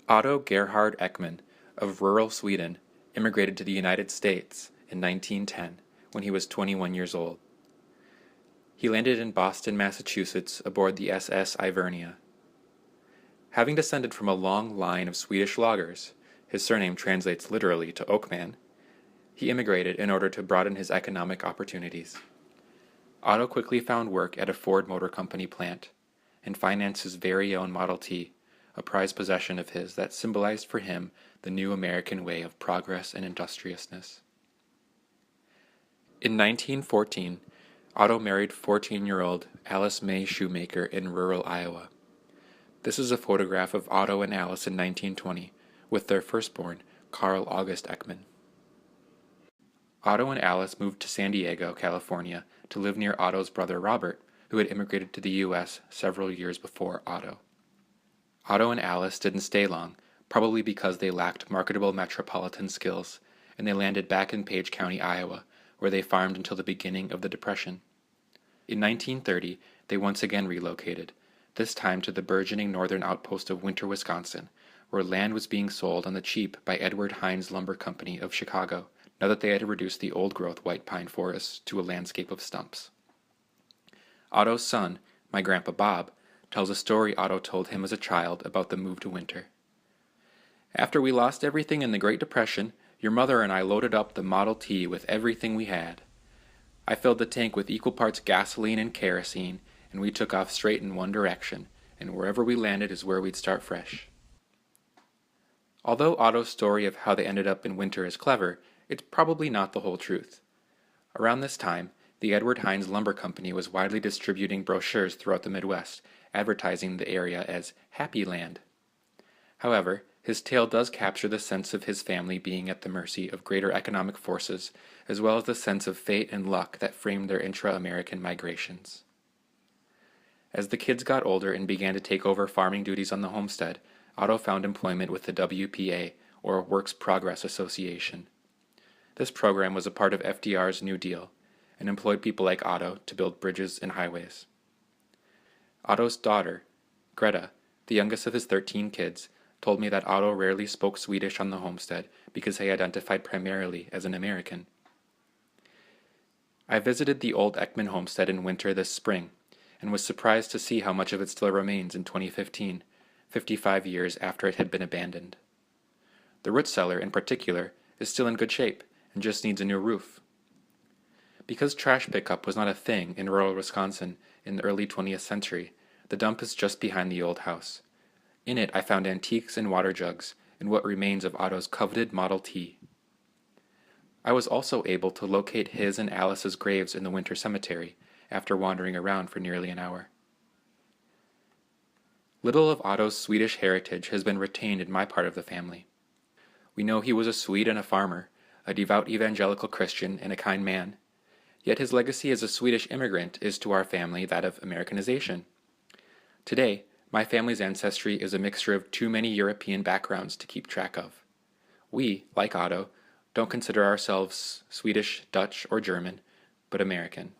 Otto Gerhard Ekman of rural Sweden immigrated to the United States in 1910 when he was 21 years old. He landed in Boston, Massachusetts aboard the SS Ivernia. Having descended from a long line of Swedish loggers, his surname translates literally to Oakman, he immigrated in order to broaden his economic opportunities. Otto quickly found work at a Ford Motor Company plant and financed his very own Model T, a prized possession of his that symbolized for him the new American way of progress and industriousness. In 1914, Otto married 14-year-old Alice May Shoemaker in rural Iowa. This is a photograph of Otto and Alice in 1920, with their firstborn, Carl August Ekman. Otto and Alice moved to San Diego, California, to live near Otto's brother Robert, who had immigrated to the U.S. several years before Otto. Otto and Alice didn't stay long, probably because they lacked marketable metropolitan skills, and they landed back in Page County, Iowa, where they farmed until the beginning of the Depression. In 1930, they once again relocated, this time to the burgeoning northern outpost of Winter, Wisconsin, where land was being sold on the cheap by Edward Hines Lumber Company of Chicago, now that they had reduced the old-growth white pine forests to a landscape of stumps. Otto's son, my grandpa Bob, tells a story Otto told him as a child about the move to Winter. "After we lost everything in the Great Depression, your mother and I loaded up the Model T with everything we had. I filled the tank with equal parts gasoline and kerosene, and we took off straight in one direction, and wherever we landed is where we'd start fresh." Although Otto's story of how they ended up in Winter is clever, it's probably not the whole truth. Around this time, the Edward Hines Lumber Company was widely distributing brochures throughout the Midwest, advertising the area as Happy Land. However, his tale does capture the sense of his family being at the mercy of greater economic forces, as well as the sense of fate and luck that framed their intra-American migrations. As the kids got older and began to take over farming duties on the homestead, Otto found employment with the WPA, or Works Progress Association. This program was a part of FDR's New Deal, and employed people like Otto to build bridges and highways. Otto's daughter, Greta, the youngest of his 13 kids, told me that Otto rarely spoke Swedish on the homestead because he identified primarily as an American. I visited the old Ekman homestead in Winter this spring, and was surprised to see how much of it still remains in 2015, 55 years after it had been abandoned. The root cellar, in particular, is still in good shape and just needs a new roof. Because trash pickup was not a thing in rural Wisconsin in the early 20th century, the dump is just behind the old house. In it I found antiques and water jugs, and what remains of Otto's coveted Model T. I was also able to locate his and Alice's graves in the Winter Cemetery, after wandering around for nearly an hour. Little of Otto's Swedish heritage has been retained in my part of the family. We know he was a Swede and a farmer, a devout evangelical Christian and a kind man, yet his legacy as a Swedish immigrant is to our family that of Americanization. Today, my family's ancestry is a mixture of too many European backgrounds to keep track of. We, like Otto, don't consider ourselves Swedish, Dutch, or German, but American.